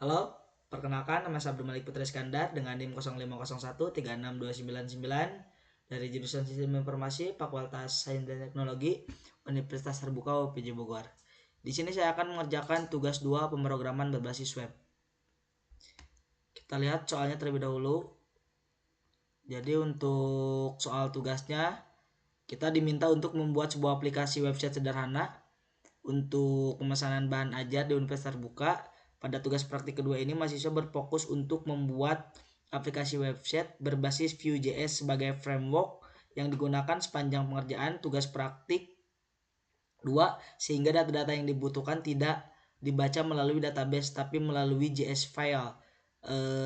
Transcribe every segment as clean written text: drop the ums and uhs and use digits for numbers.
Halo, perkenalkan nama saya Abdul Malik Putra Iskandar dengan NIM 0501 36299 dari jurusan Sistem Informasi Fakultas Sains dan Teknologi Universitas Terbuka UPJ Bogor. Di sini saya akan mengerjakan tugas 2 pemrograman berbasis web. Kita lihat soalnya terlebih dahulu. Jadi untuk soal tugasnya kita diminta untuk membuat sebuah aplikasi website sederhana untuk pemesanan bahan ajar di Universitas Terbuka. Pada tugas praktik kedua ini, mahasiswa berfokus untuk membuat aplikasi website berbasis Vue.js sebagai framework yang digunakan sepanjang pengerjaan tugas praktik 2, sehingga data-data yang dibutuhkan tidak dibaca melalui database tapi melalui JS file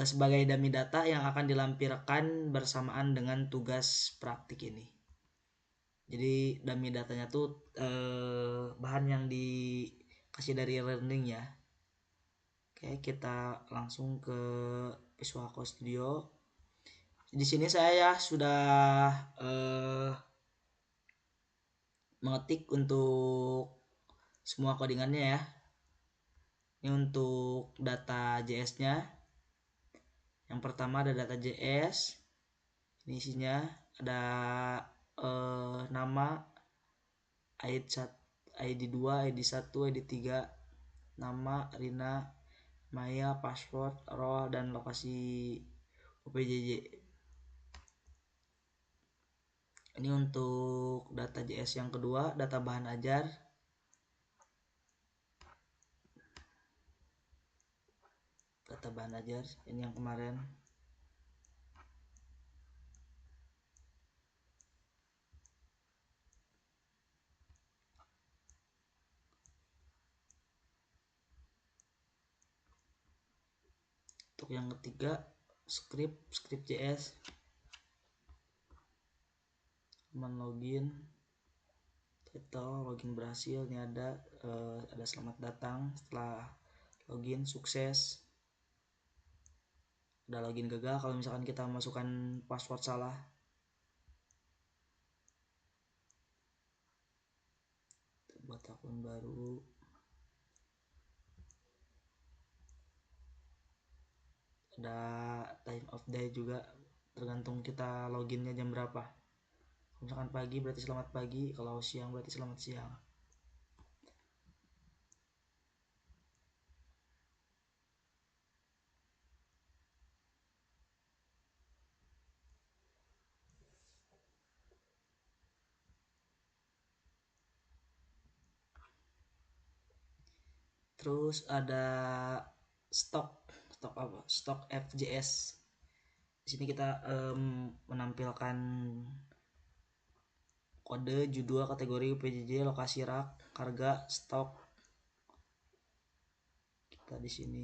sebagai dummy data yang akan dilampirkan bersamaan dengan tugas praktik ini. Jadi dummy datanya tuh bahan yang dikasih dari learning ya. Oke, kita langsung ke Visual Code Studio. Di sini saya sudah mengetik untuk semua codingannya ya. Ini untuk data JS-nya. Yang pertama ada data JS. Ini isinya ada nama, ID 2, ID 1, ID 3, nama, Rina, Maya, password, role, dan lokasi UPJJ. Ini untuk data JS yang kedua, data bahan ajar. Data bahan ajar, ini yang kemarin. Untuk yang ketiga, script JS. Login, title, login berhasil. Ini ada selamat datang setelah login, sukses. Ada login gagal kalau misalkan kita masukkan password salah. Buat akun baru. Ada time of day juga, tergantung kita loginnya jam berapa. Kalau misalkan pagi berarti selamat pagi, kalau siang berarti selamat siang. Terus ada stok FJS. Di sini kita menampilkan kode, judul, kategori, UPJJ, lokasi rak, harga, stok. Kita di sini.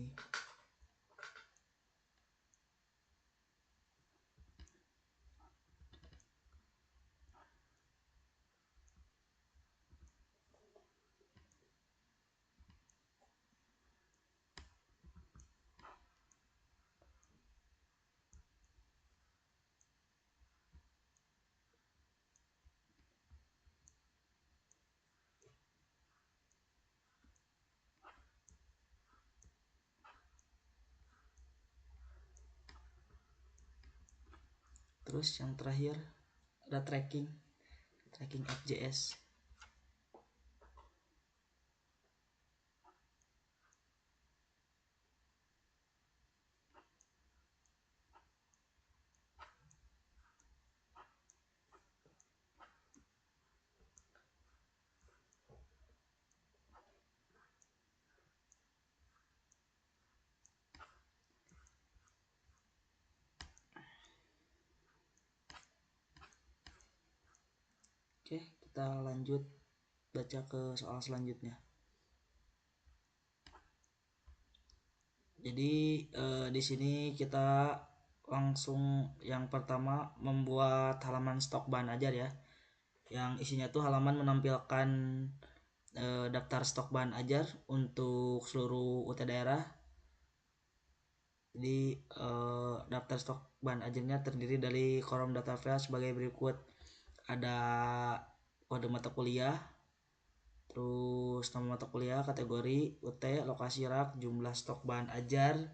Terus yang terakhir ada tracking FJS. Oke, kita lanjut baca ke soal selanjutnya. Jadi di sini kita langsung yang pertama membuat halaman stok bahan ajar ya. Yang isinya tuh halaman menampilkan daftar stok bahan ajar untuk seluruh UT daerah. Jadi daftar stok bahan ajarnya terdiri dari kolom data file sebagai berikut. Ada kode mata kuliah, Terus nama mata kuliah, kategori, UT, lokasi rak, jumlah stok bahan ajar,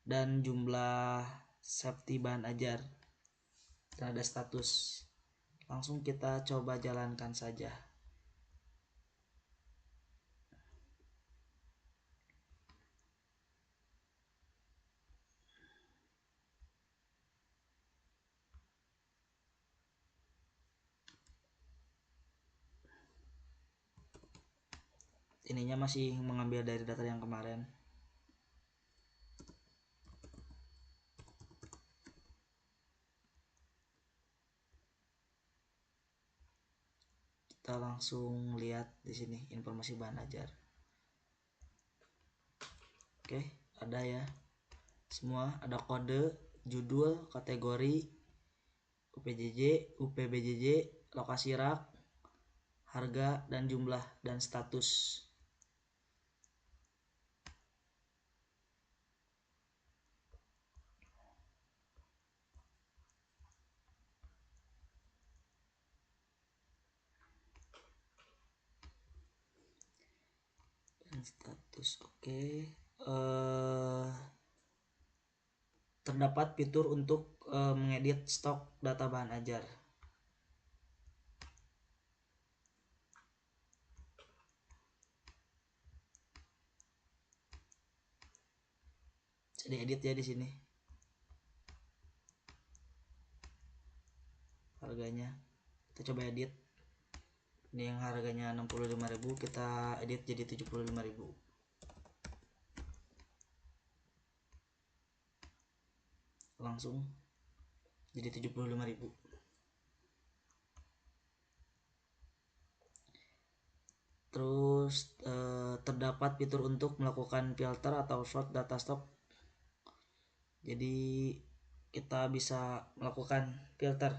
dan jumlah safety bahan ajar. Dan ada status. Langsung kita coba jalankan saja. Ininya masih mengambil dari data yang kemarin. Kita langsung lihat di sini informasi bahan ajar. Oke, ada ya. Semua ada kode, judul, kategori, UPJJ, UPBJJ, lokasi rak, harga dan jumlah dan status. Dan status oke. Terdapat fitur untuk mengedit stok data bahan ajar. Bisa diedit ya di sini. Harganya kita coba edit. Ini yang harganya 65.000 kita edit jadi 75.000. Langsung jadi 75.000. Terus terdapat fitur untuk melakukan filter atau sort data stock. Jadi kita bisa melakukan filter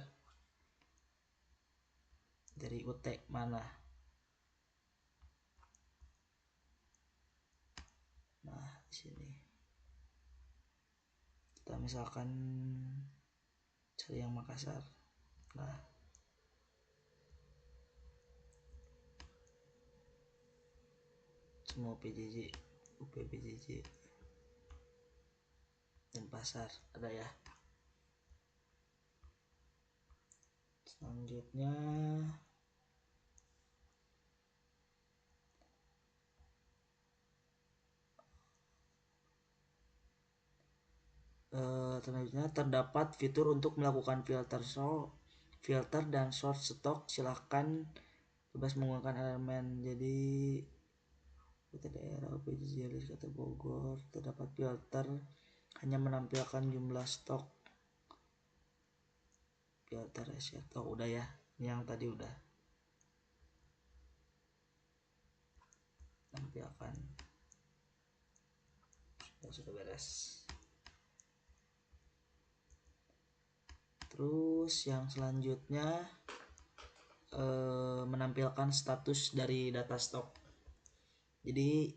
dari UT mana. Nah, di sini kita misalkan cari yang Makassar. Nah, semua PJJ, UPBJJ dan pasar ada ya. Selanjutnya terdapat fitur untuk melakukan filter dan sort stok. Silahkan bebas menggunakan elemen. Jadi kota daerah UPJJ kota Bogor terdapat filter hanya menampilkan jumlah stok. Filter stok udah ya, yang tadi udah tampilkan. Sudah beres. Terus yang selanjutnya menampilkan status dari data stok. Jadi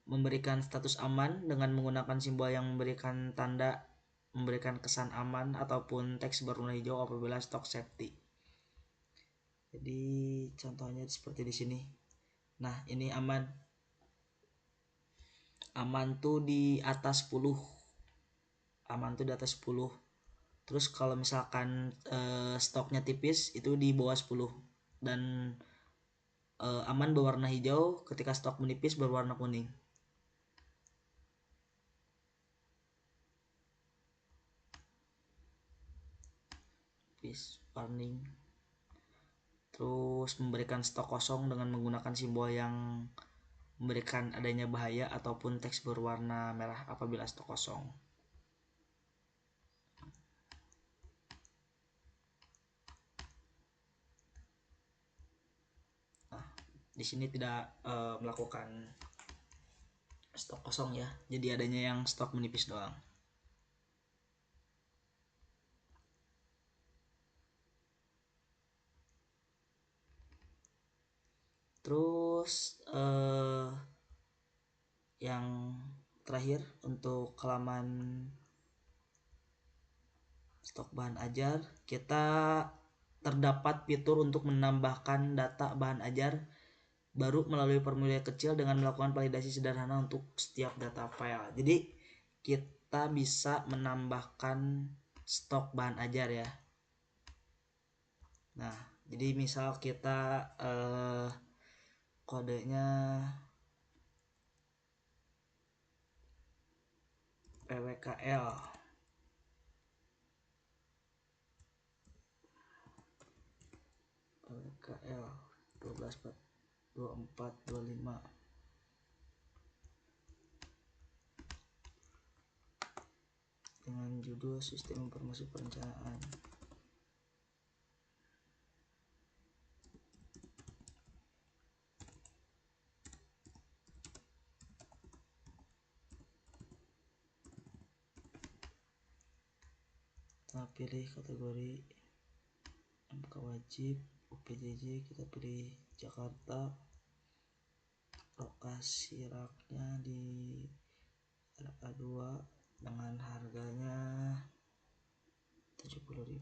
memberikan status aman dengan menggunakan simbol yang memberikan tanda memberikan kesan aman ataupun teks berwarna hijau apabila stok safety. Jadi contohnya seperti di sini. Nah, ini aman. Aman tuh di atas 10. Aman tuh di atas 10. Terus kalau misalkan stoknya tipis itu di bawah 10 dan aman berwarna hijau ketika stok menipis berwarna kuning. Warning. Terus memberikan stok kosong dengan menggunakan simbol yang memberikan adanya bahaya ataupun teks berwarna merah apabila stok kosong. Nah, di sini tidak melakukan stok kosong ya, jadi adanya yang stok menipis doang. Terus yang terakhir untuk halaman stok bahan ajar, kita terdapat fitur untuk menambahkan data bahan ajar baru melalui formulir kecil dengan melakukan validasi sederhana untuk setiap data file. Jadi kita bisa menambahkan stok bahan ajar ya. Nah, jadi misal kita kodenya PWKL PWKL 2425 dengan judul Sistem Informasi Perencanaan. Kita pilih kategori MK wajib, UPJJ kita pilih Jakarta, lokasi raknya di RA2 dengan harganya 70.000.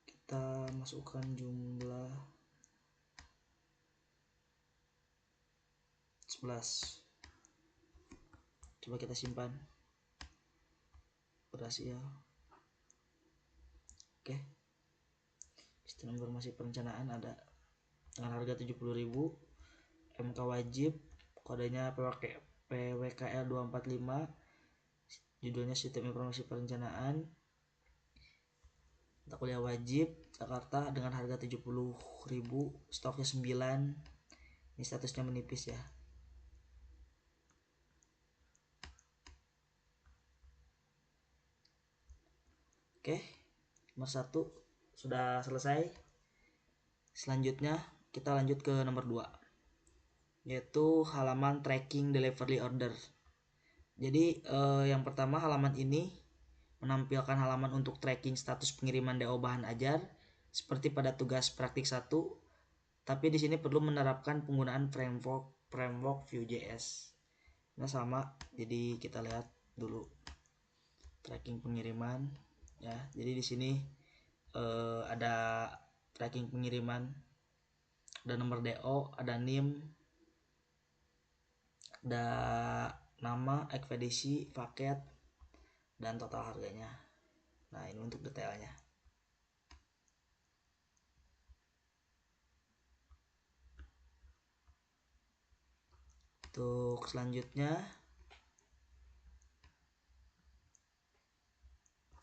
Kita masukkan jumlah 11. Coba kita simpan. Berhasil. Oke. Sistem informasi perencanaan ada dengan harga 70.000, MK wajib, kodenya PWKL 245, judulnya Sistem Informasi Perencanaan, mata kuliah wajib Jakarta dengan harga 70.000, stoknya 9. Ini statusnya menipis ya. Oke, nomor 1 sudah selesai. Selanjutnya kita lanjut ke nomor 2, yaitu halaman tracking delivery order. Jadi yang pertama, halaman ini menampilkan halaman untuk tracking status pengiriman DO bahan ajar seperti pada tugas praktik 1, tapi di sini perlu menerapkan penggunaan framework Vue.js. Nah sama, jadi kita lihat dulu tracking pengiriman ya. Jadi di sini ada tracking pengiriman, ada nomor DO, ada NIM, ada nama, ekspedisi, paket, dan total harganya. Nah ini untuk detailnya. Untuk selanjutnya,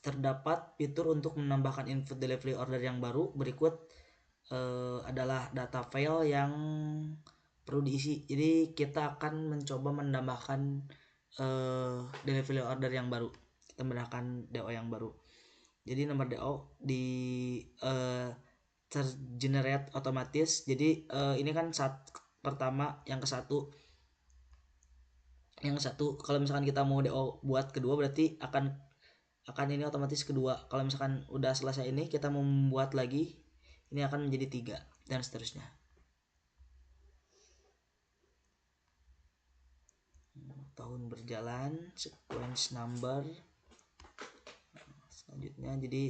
terdapat fitur untuk menambahkan input delivery order yang baru. Berikut adalah data file yang perlu diisi. Jadi kita akan mencoba menambahkan delivery order yang baru. Kita menambahkan DO yang baru. Jadi nomor DO di tergenerate otomatis. Jadi ini kan pertama, yang ke satu kalau misalkan kita mau DO buat kedua berarti akan ini otomatis kedua. Kalau misalkan udah selesai ini kita mau membuat lagi, ini akan menjadi 3 dan seterusnya. Tahun berjalan, sequence number. Selanjutnya jadi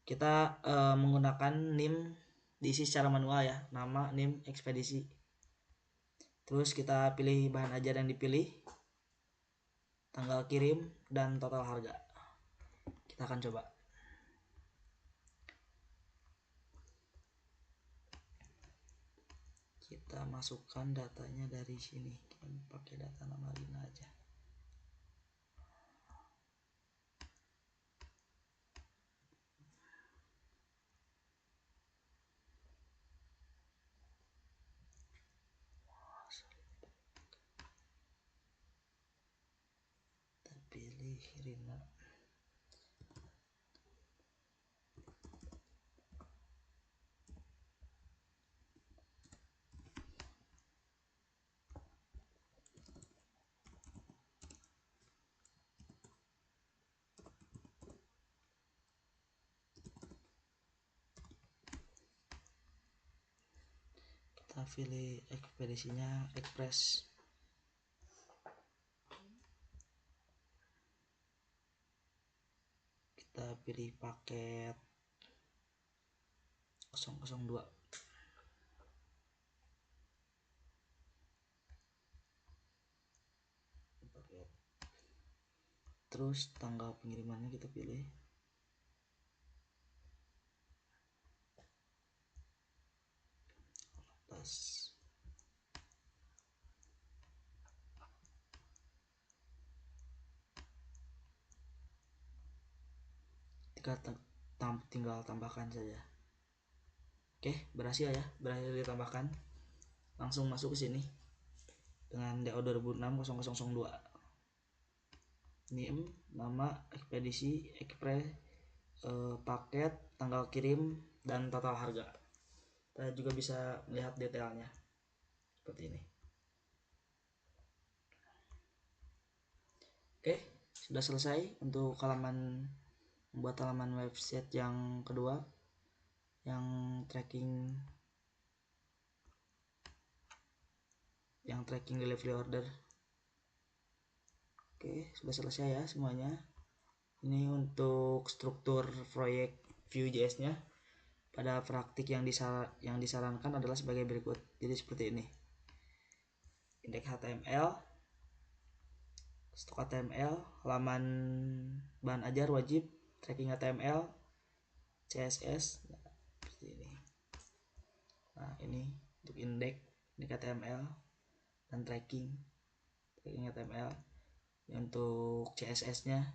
kita menggunakan NIM diisi secara manual ya, nama, NIM, ekspedisi. Terus kita pilih bahan ajar yang dipilih, tanggal kirim, dan total harga. Kita akan coba. Kita masukkan datanya dari sini. Kita pakai data nama Rina aja. Kita pilih Rina. Kita pilih ekspedisinya Express. Kita kita pilih paket 002. Terus tanggal pengirimannya kita pilih atas. Tinggal tambahkan saja. Oke, berhasil ditambahkan. Langsung masuk ke sini dengan DO 2006-0002. NIM, nama, ekspedisi, paket, tanggal kirim, dan total harga. Kita juga bisa melihat detailnya seperti ini. Oke, sudah selesai untuk membuat halaman website yang kedua, yang tracking delivery order. Oke, sudah selesai ya semuanya. Ini untuk struktur proyek Vue.js nya. Pada praktik yang disarankan adalah sebagai berikut. Jadi seperti ini. Indeks HTML, stok HTML, halaman bahan ajar wajib, tracking HTML, CSS, seperti ini. Nah, ini untuk indeks HTML dan tracking HTML. Untuk CSS-nya,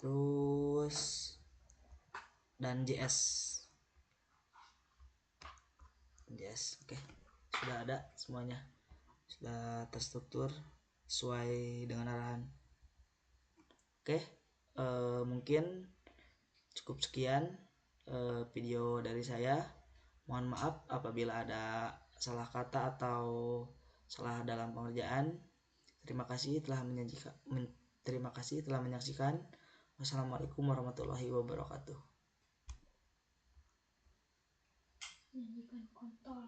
terus dan JS. Oke, sudah ada semuanya, sudah terstruktur sesuai dengan arahan. Oke, mungkin cukup sekian video dari saya. Mohon maaf apabila ada salah kata atau salah dalam pengerjaan. Terima kasih telah menyaksikan. Wassalamualaikum warahmatullahi wabarakatuh. Nyanyikan kontol.